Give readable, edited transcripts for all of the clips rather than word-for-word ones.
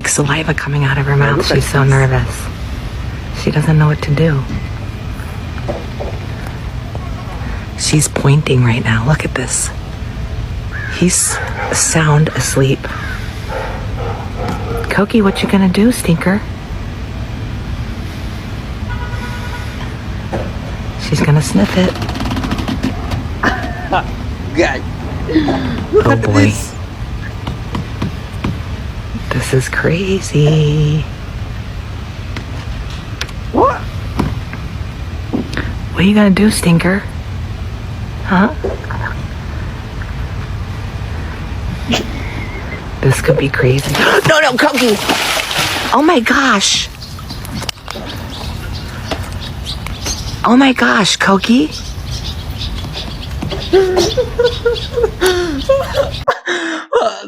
like saliva coming out of her mouth. She's so nervous. She doesn't know what to do. She's pointing right now. Look at this. He's sound asleep. Koki, what you gonna do, stinker? She's gonna sniff it. God. Oh boy. This is crazy. What? What are you gonna do, stinker? Huh? This could be crazy. No, Koki! Oh my gosh! Oh my gosh, Koki!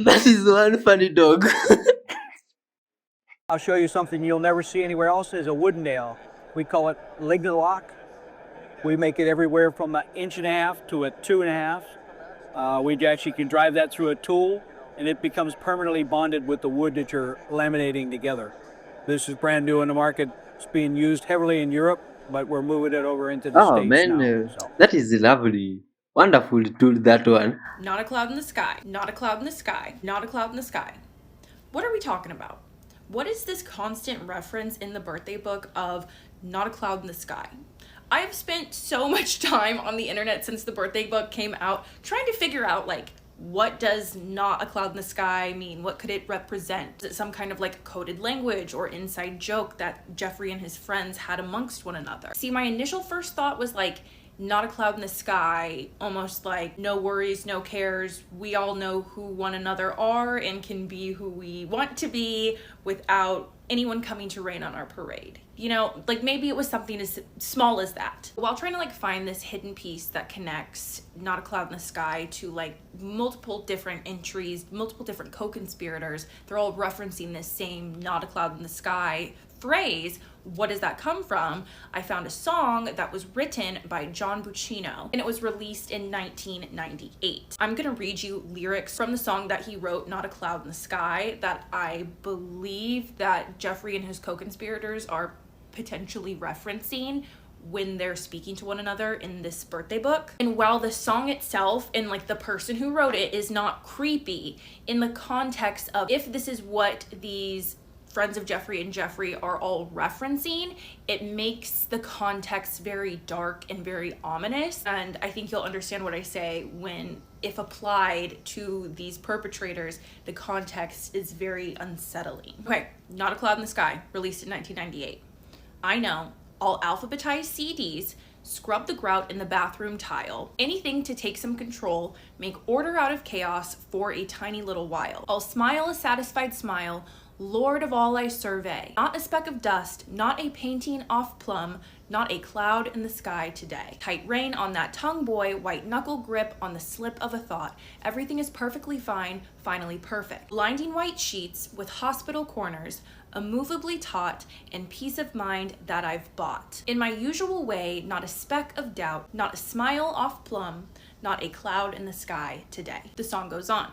That is one funny dog. I'll show you something you'll never see anywhere else is a wooden nail. We call it Lignal. We make it everywhere from an 1.5 to a 2.5. We actually can drive that through a tool and it becomes permanently bonded with the wood that you're laminating together. This is brand new in the market. It's being used heavily in Europe, but we're moving it over into the Oh States man, now. So. that is lovely. Wonderful tool, that one. Not a cloud in the sky, not a cloud in the sky, not a cloud in the sky. What are we talking about? What is this constant reference in the birthday book of not a cloud in the sky? I have spent so much time on the internet since the birthday book came out trying to figure out, like, what does not a cloud in the sky mean? What could it represent? Is it some kind of like coded language or inside joke that Jeffrey and his friends had amongst one another? See, my initial first thought was like, not a cloud in the sky, almost like no worries, no cares. We all know who one another are and can be who we want to be without anyone coming to rain on our parade. You know, like maybe it was something as small as that. While trying to like find this hidden piece that connects not a cloud in the sky to like multiple different entries, multiple different co-conspirators, they're all referencing this same not a cloud in the sky phrase. What does that come from? I found a song that was written by John Buccino and it was released in 1998. I'm gonna read you lyrics from the song that he wrote, Not a Cloud in the Sky, that I believe that Jeffrey and his co-conspirators are potentially referencing when they're speaking to one another in this birthday book. And while the song itself and like the person who wrote it is not creepy, in the context of if this is what these friends of Jeffrey and Jeffrey are all referencing, it makes the context very dark and very ominous. And I think you'll understand what I say when, if applied to these perpetrators, the context is very unsettling. Okay, Not a Cloud in the Sky, released in 1998. I know, all alphabetized CDs, scrub the grout in the bathroom tile, anything to take some control, make order out of chaos for a tiny little while. I'll smile a satisfied smile, Lord of all I survey. Not a speck of dust, not a painting off plumb, not a cloud in the sky today. Tight rein on that tongue, boy, white knuckle grip on the slip of a thought. Everything is perfectly fine, finally perfect. Blinding white sheets with hospital corners, immovably taut, and peace of mind that I've bought. In my usual way, not a speck of doubt, not a smile off plumb, not a cloud in the sky today. The song goes on.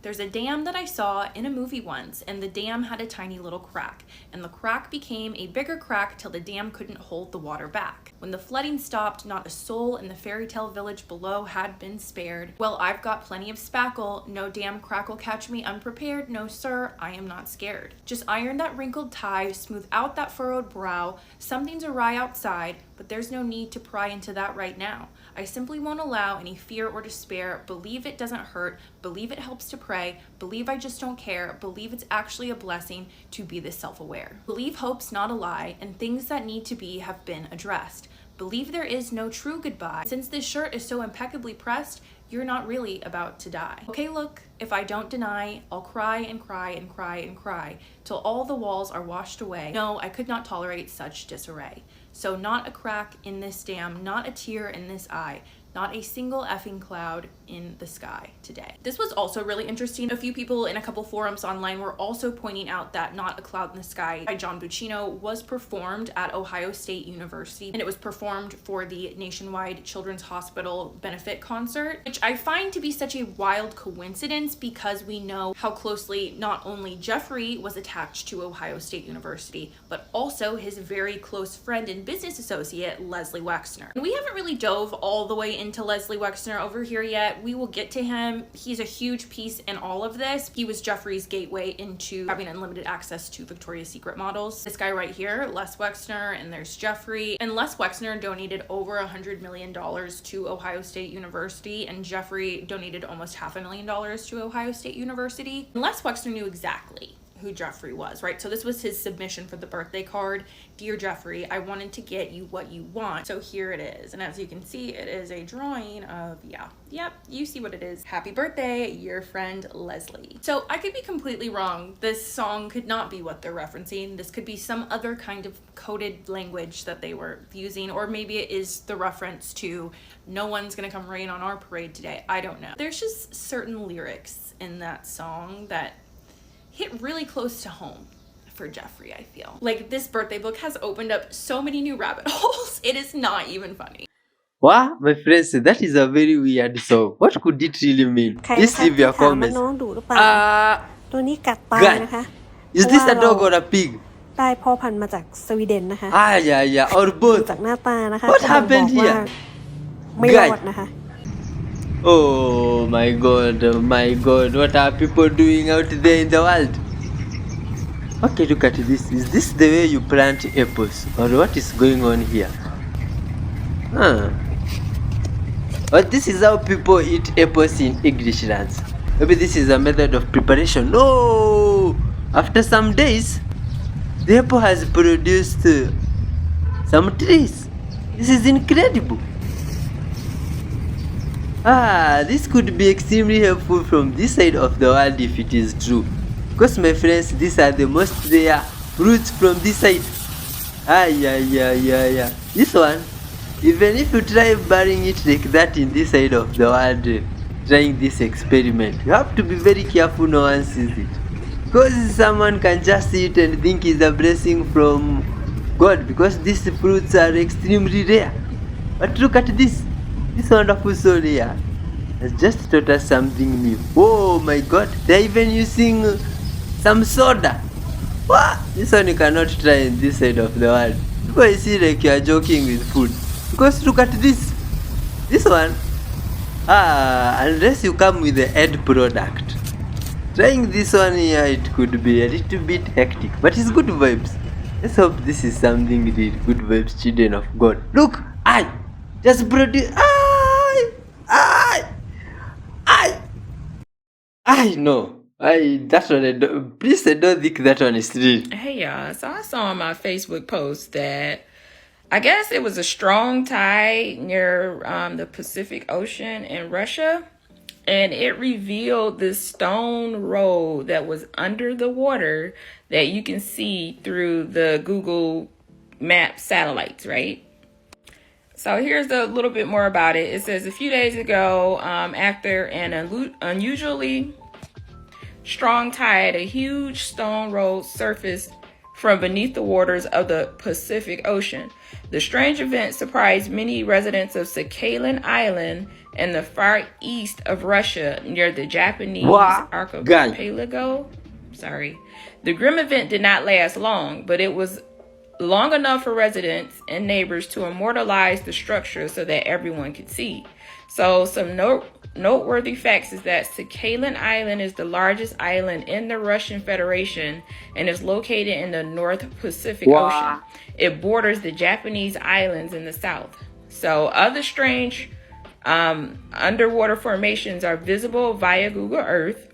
There's a dam that I saw in a movie once, and the dam had a tiny little crack, and the crack became a bigger crack till the dam couldn't hold the water back. When the flooding stopped, not a soul in the fairy tale village below had been spared. Well, I've got plenty of spackle, no damn crack will catch me unprepared, no sir, I am not scared. Just iron that wrinkled tie, smooth out that furrowed brow, something's awry outside, but there's no need to pry into that right now. I simply won't allow any fear or despair, believe it doesn't hurt, believe it helps to pray, believe I just don't care, believe it's actually a blessing to be this self-aware. Believe hope's not a lie, and things that need to be have been addressed. Believe there is no true goodbye. Since this shirt is so impeccably pressed, you're not really about to die. Okay, look, if I don't deny, I'll cry and cry and cry and cry till all the walls are washed away. No, I could not tolerate such disarray. So not a crack in this dam, not a tear in this eye, Not a single effing cloud in the sky today. This was also really interesting. A few people in a couple forums online were also pointing out that Not a Cloud in the Sky by John Buccino was performed at Ohio State University, and it was performed for the Nationwide Children's Hospital benefit concert, which I find to be such a wild coincidence because we know how closely not only Jeffrey was attached to Ohio State University, but also his very close friend and business associate, Leslie Wexner. And we haven't really dove all the way into Leslie Wexner over here yet. We will get to him. He's a huge piece in all of this. He was Jeffrey's gateway into having unlimited access to Victoria's Secret models. This guy right here, Les Wexner, and there's Jeffrey. And Les Wexner donated over $100 million to Ohio State University, and Jeffrey donated almost $500,000 to Ohio State University. And Les Wexner knew exactly who Jeffrey was, right? So this was his submission for the birthday card. Dear Jeffrey, I wanted to get you what you want. So here it is. And as you can see, it is a drawing of, yep, you see what it is. Happy birthday, your friend Leslie. So I could be completely wrong. This song could not be what they're referencing. This could be some other kind of coded language that they were using, or maybe it is the reference to no one's gonna come rain on our parade today. I don't know. There's just certain lyrics in that song that hit really close to home for Jeffrey, I feel. Like, this birthday book has opened up so many new rabbit holes. It is not even funny. Wow, my friends, that is a very weird song. What could it really mean? ใคร Please คะ leave ที่ your ถามว่า comments. น้องดุหรือเปล่า ตัวนี้กัดตาย God, นะคะ is เพ this ราะ a ว่าเรา dog or a pig? ได้พ่อพันธุ์มาจากสวีเดนนะคะ Yeah, or ดู both. จากหน้าตานะคะ What จะ happened บอกว่า here? ไม่รอดนะคะ Oh my god, what are people doing out there in the world? Okay, look at this. Is this the way you plant apples? Or what is going on here? But this is how people eat apples in English lands. Maybe this is a method of preparation. No! After some days, the apple has produced some trees. This is incredible. This could be extremely helpful from this side of the world if it is true. Because my friends, these are the most rare fruits from this side. Yeah. This one, even if you try burying it like that in this side of the world, trying this experiment, you have to be very careful no one sees it. Because someone can just see it and think it's a blessing from God, because these fruits are extremely rare. But look at this wonderful soul here. Has just taught us something new. Oh my god, they're even using some soda. What? This one you cannot try in this side of the world. People I see like you are joking with food. Because look at this one. Unless you come with the end product. Trying this one here, it could be a little bit hectic, but it's good vibes. Let's hope this is something real. Good vibes, children of God. Look, I just produce. No. That one, please I don't think that one is real. Hey y'all, so I saw on my Facebook post that I guess it was a strong tide near the Pacific Ocean in Russia, and it revealed this stone road that was under the water that you can see through the Google Map satellites, right? So here's a little bit more about it. It says a few days ago, after an unusually strong tide, a huge stone road surfaced from beneath the waters of the Pacific Ocean. The strange event surprised many residents of Sakhalin Island in the far east of Russia near the Japanese archipelago. The grim event did not last long, but it was long enough for residents and neighbors to immortalize the structure so that everyone could see. So some noteworthy facts is that Sakhalin Island is the largest island in the Russian Federation and is located in the North Pacific Ocean. It borders the Japanese islands in the south. So other strange underwater formations are visible via Google Earth.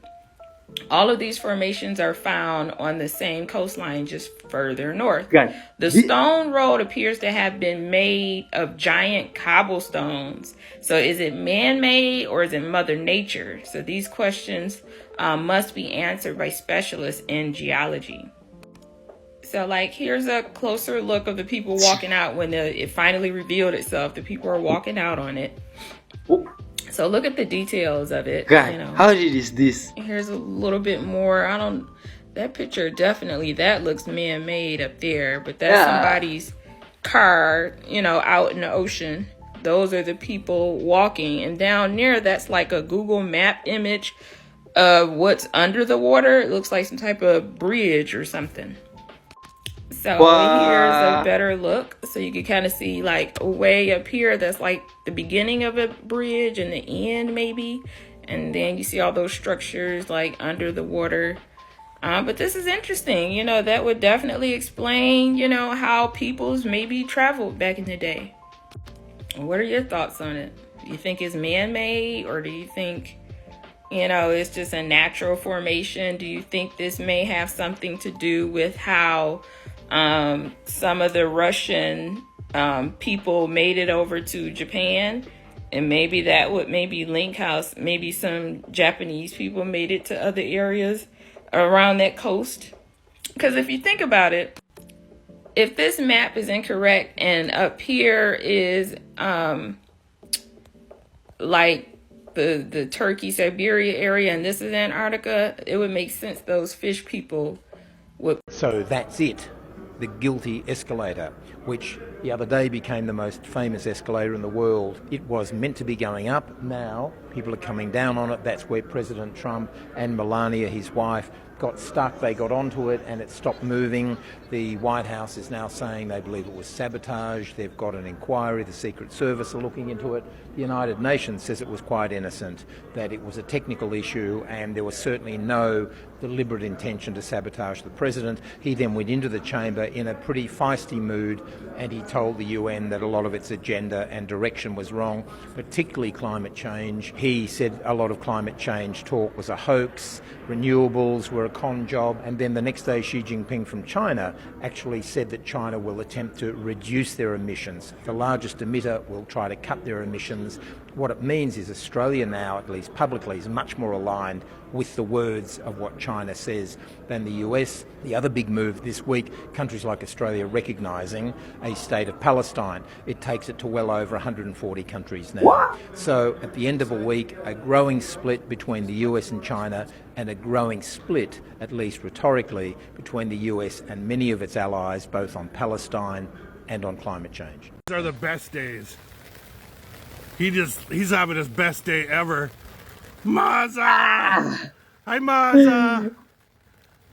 All of these formations are found on the same coastline just further north. The stone road appears to have been made of giant cobblestones. So is it man-made or is it Mother Nature? So these questions must be answered by specialists in geology. So like, here's a closer look of the people walking out when it finally revealed itself. The people are walking out on it. So look at the details of it. God, You know, how real is this? here's a little bit more. That picture definitely, that looks man-made up there, but that's somebody's car, you know, out in the ocean. Those are the people walking, and down near, that's like a Google map image of what's under the water. It looks like some type of bridge or something. So here's a better look. So you can kind of see like way up here, that's like the beginning of a bridge and the end maybe. And then you see all those structures like under the water. But this is interesting. You know, that would definitely explain, you know, how peoples maybe traveled back in the day. What are your thoughts on it? Do you think it's man-made, or do you think, you know, it's just a natural formation? Do you think this may have something to do with how some of the Russian people made it over to Japan? And maybe that would maybe link how maybe some Japanese people made it to other areas around that coast. Because if you think about it, if this map is incorrect and up here is like the Turkey, Siberia area, and this is Antarctica, it would make sense those fish people would. So that's it, the guilty escalator, which the other day became the most famous escalator in the world. It was meant to be going up. Now people are coming down on it. That's where President Trump and Melania, his wife, got stuck. They got onto it and it stopped moving. The White House is now saying they believe it was sabotage. They've got an inquiry. The Secret Service are looking into it. The United Nations says it was quite innocent, that it was a technical issue and there was certainly no deliberate intention to sabotage the president. He then went into the chamber in a pretty feisty mood and he told the UN that a lot of its agenda and direction was wrong, particularly climate change. He said a lot of climate change talk was a hoax, renewables were a con job, and then the next day Xi Jinping from China actually said that China will attempt to reduce their emissions. The largest emitter will try to cut their emissions. What it means is Australia now, at least publicly, is much more aligned with the words of what China says than the US. The other big move this week, countries like Australia recognising a state of Palestine. It takes it to well over 140 countries now. What? So at the end of a week, a growing split between the US and China, and a growing split, at least rhetorically, between the US and many of its allies, both on Palestine and on climate change. These are the best days. He's having his best day ever. Maza! Hi, Maza!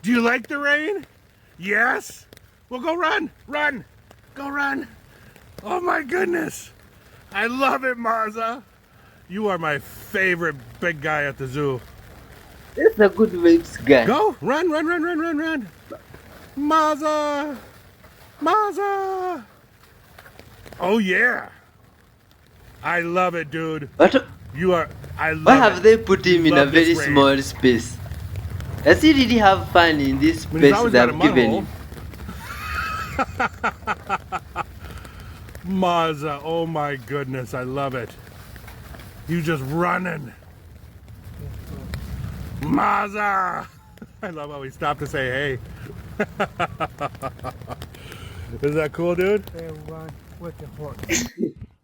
Do you like the rain? Yes? Well, go run! Run! Go run! Oh my goodness! I love it, Maza! You are my favorite big guy at the zoo. That's a good waves guy. Go! Run, run, run, run, run, run! Maza! Maza! Oh yeah! I love it, dude. What? You are. I love Why have it. they put him You in a love this very rain. small space? Does he really have fun in this I mean, he's space always they got a have mud given hole. him? Maza, oh my goodness, I love it. You just running. Maza! I love how he stopped to say hey. Is that cool, dude?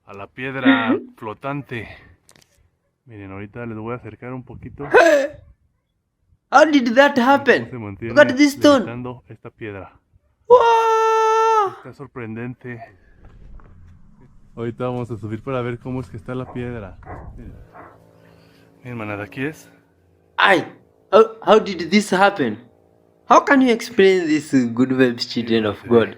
A la piedra flotante. Miren, ahorita les voy a acercar un poquito. How did that happen? Look at this stone. Levitando esta piedra. Wow! Está sorprendente. Ahorita vamos a subir para ver cómo es que está la piedra. Miren, manada, aquí es. How did this happen? How can you explain this, good vibes, children of God?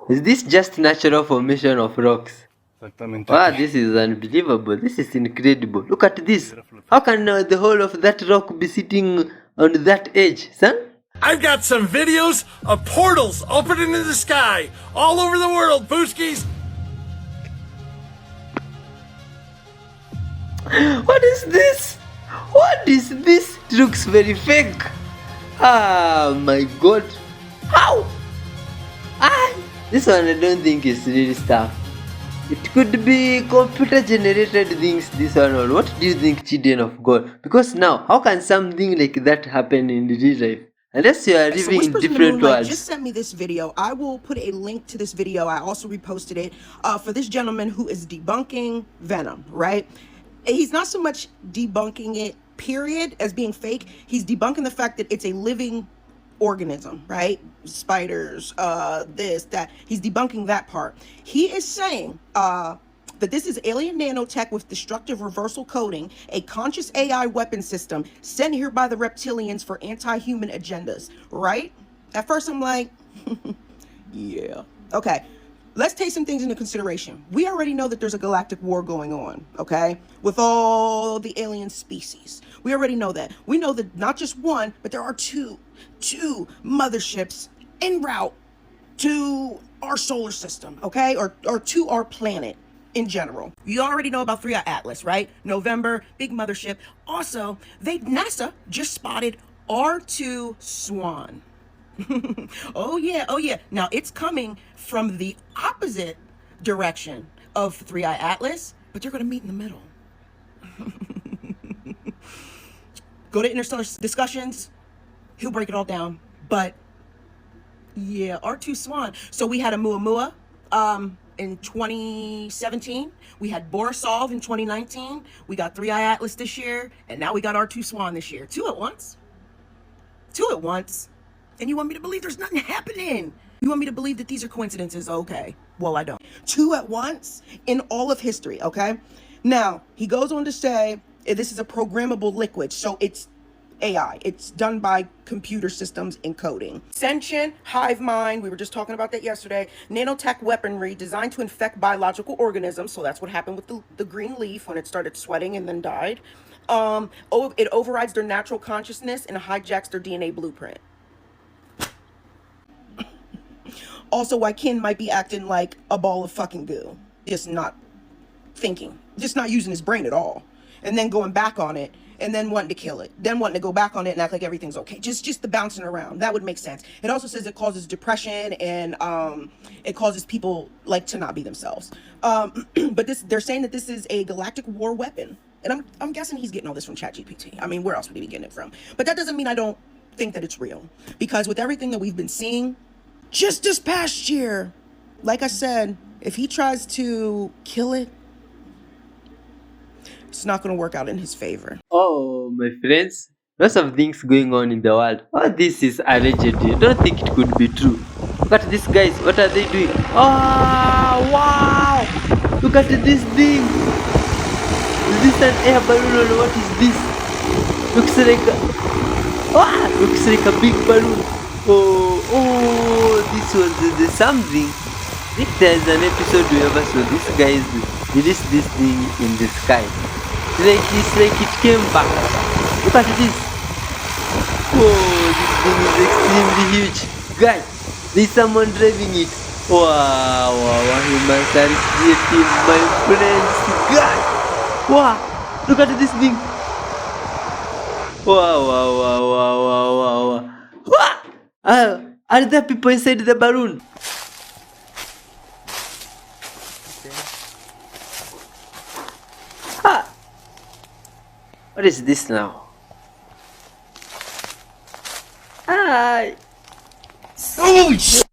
Is this just natural formation of rocks? Exactamente. Wow, this is unbelievable. This is incredible. Look at this. How can the whole of that rock be sitting on that edge, son? I've got some videos of portals opening in the sky all over the world, Booskies. What is this? What is this? It looks very fake. Ah, my God. How? This one I don't think is really stuff. It could be computer generated things, this one. Or what do you think, children of God? Because now, how can something like that happen in real life? Unless you are living in different worlds. Just sent me this video. I will put a link to this video. I also reposted it for this gentleman who is debunking Venom, right? he's not so much debunking it, period, as being fake. He's debunking the fact that it's a living organism, right? Spiders, this, that. He's debunking that part. He is saying that this is alien nanotech with destructive reversal coding, a conscious AI weapon system sent here by the reptilians for anti-human agendas, right? At first I'm like, yeah. Okay, let's take some things into consideration. We already know that there's a galactic war going on, okay? With all the alien species. We already know that. We know that not just one, but there are two motherships en route to our solar system, okay? Or to our planet in general. You already know about ThreeI Atlas, right? November, big mothership. Also, NASA just spotted R2 Swan. Oh yeah. Now it's coming from the opposite direction of ThreeI Atlas, but they're gonna meet in the middle. Go to Interstellar Discussions, he'll break it all down. But yeah, R2 Swan. So we had a Muamua in 2017. We had Borisov in 2019. We got ThreeI Atlas this year, and now we got R2 Swan this year. Two at once. And you want me to believe there's nothing happening? You want me to believe that these are coincidences? Okay, well, I don't. Two at once in all of history, okay? Now, he goes on to say this is a programmable liquid, so it's AI. It's done by computer systems encoding. Sentient, hive mind, we were just talking about that yesterday. Nanotech weaponry designed to infect biological organisms, so that's what happened with the green leaf when it started sweating and then died. It overrides their natural consciousness and hijacks their DNA blueprint. Also, why Ken might be acting like a ball of fucking goo. Just not thinking. Just not using his brain at all. And then going back on it, and then wanting to kill it. Then wanting to go back on it and act like everything's okay. Just the bouncing around. That would make sense. It also says it causes depression and it causes people like to not be themselves. But they're saying that this is a galactic war weapon. And I'm guessing he's getting all this from ChatGPT. I mean, where else would he be getting it from? But that doesn't mean I don't think that it's real. Because with everything that we've been seeing, just this past year, like I said, if he tries to kill it, it's not going to work out in his favor. Oh, my friends, lots of things going on in the world. Oh, this is allegedly. Don't think it could be true. Look at these guys. What are they doing? Oh, wow! Look at this thing. Is this an air balloon or what is this? Looks like a big balloon. Oh, this was the something. If there's an episode we ever saw, these guys released this thing in the sky. It's like it came back. Look at this. Oh, this thing is extremely huge. Guys, there's someone driving it. Wow, humans are creative, my friends. Guys, wow, look at this thing. Wow. Are there people inside the balloon? What is this now? Holy shit!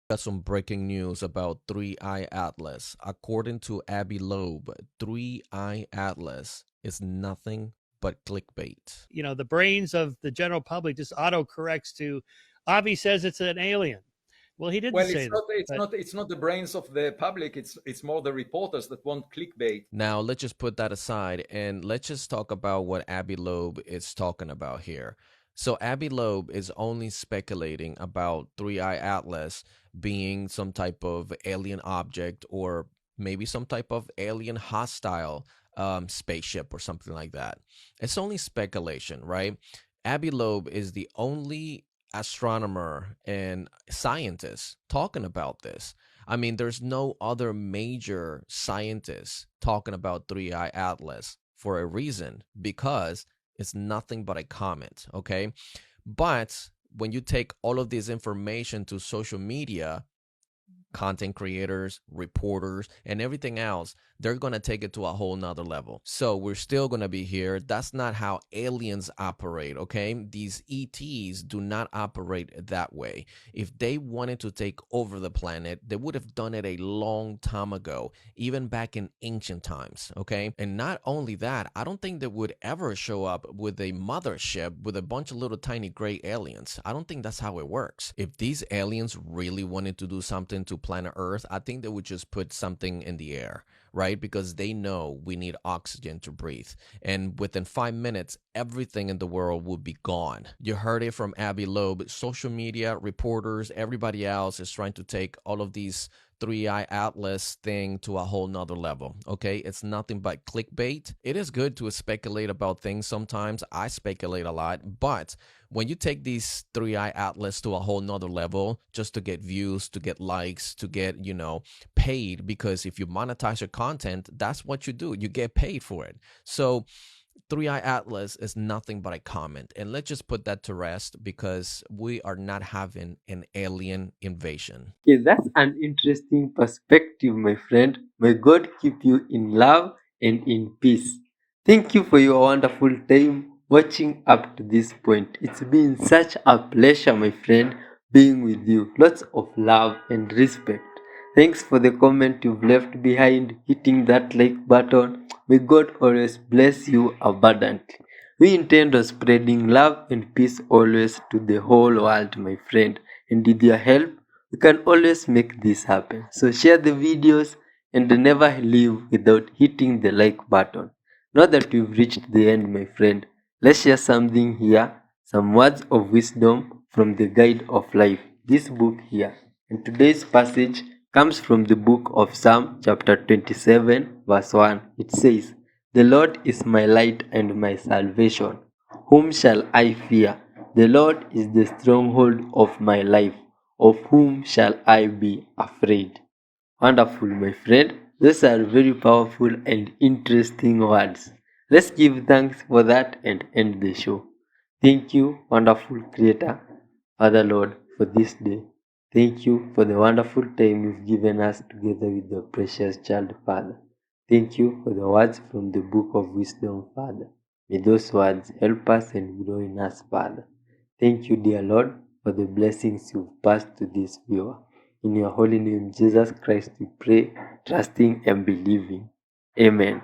Got some breaking news about ThreeI Atlas. According to Abby Loeb, ThreeI Atlas is nothing but clickbait. You know, the brains of the general public just auto-corrects to, Avi says it's an alien. Well, he didn't say that. It's not the brains of the public. It's more the reporters that want clickbait. Now, let's just put that aside and let's just talk about what Abby Loeb is talking about here. So Abby Loeb is only speculating about ThreeI Atlas being some type of alien object or maybe some type of alien hostile spaceship or something like that. It's only speculation, right? Abby Loeb is the only astronomer and scientist talking about this. I mean, there's no other major scientist talking about ThreeI Atlas for a reason, because it's nothing but a comment, okay? But when you take all of this information to social media, content creators, reporters, and everything else, they're going to take it to a whole nother level. So we're still going to be here. That's not how aliens operate, okay? These ETs do not operate that way. If they wanted to take over the planet, they would have done it a long time ago, even back in ancient times, okay? And not only that, I don't think they would ever show up with a mothership with a bunch of little tiny gray aliens. I don't think that's how it works. If these aliens really wanted to do something to planet Earth, I think they would just put something in the air, right? Because they know we need oxygen to breathe. And within 5 minutes, everything in the world would be gone. You heard it from Abby Loeb. Social media, reporters, everybody else is trying to take all of these ThreeI Atlas thing to a whole nother level, okay? It's nothing but clickbait. It is good to speculate about things sometimes. I speculate a lot, but when you take these ThreeI Atlas to a whole nother level just to get views, to get likes, to get, paid, because if you monetize your content, that's what you do. You get paid for it. So ThreeI Atlas is nothing but a comment. And let's just put that to rest because we are not having an alien invasion. Okay, that's an interesting perspective, my friend. May God keep you in love and in peace. Thank you for your wonderful time watching up to this point. It's been such a pleasure, my friend, being with you. Lots of love and respect. Thanks for the comment you've left behind, hitting that like button. May God always bless you abundantly. We intend on spreading love and peace always to the whole world, my friend. And with your help, we can always make this happen. So share the videos and never leave without hitting the like button. Now that we've reached the end, my friend, let's share something here, some words of wisdom from the Guide of Life, this book here. And today's passage comes from the book of Psalm chapter 27 verse 1. It says, "The Lord is my light and my salvation. Whom shall I fear? The Lord is the stronghold of my life. Of whom shall I be afraid?" Wonderful, my friend. Those are very powerful and interesting words. Let's give thanks for that and end the show. Thank you, wonderful Creator, Father Lord, for this day. Thank you for the wonderful time you've given us together with your precious child, Father. Thank you for the words from the book of wisdom, Father. May those words help us and grow in us, Father. Thank you, dear Lord, for the blessings you've passed to this viewer. In your holy name, Jesus Christ, we pray, trusting and believing. Amen.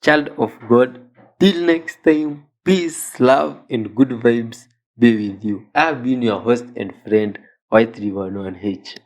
Child of God, till next time, peace, love, and good vibes be with you. I have been your host and friend, Y311H.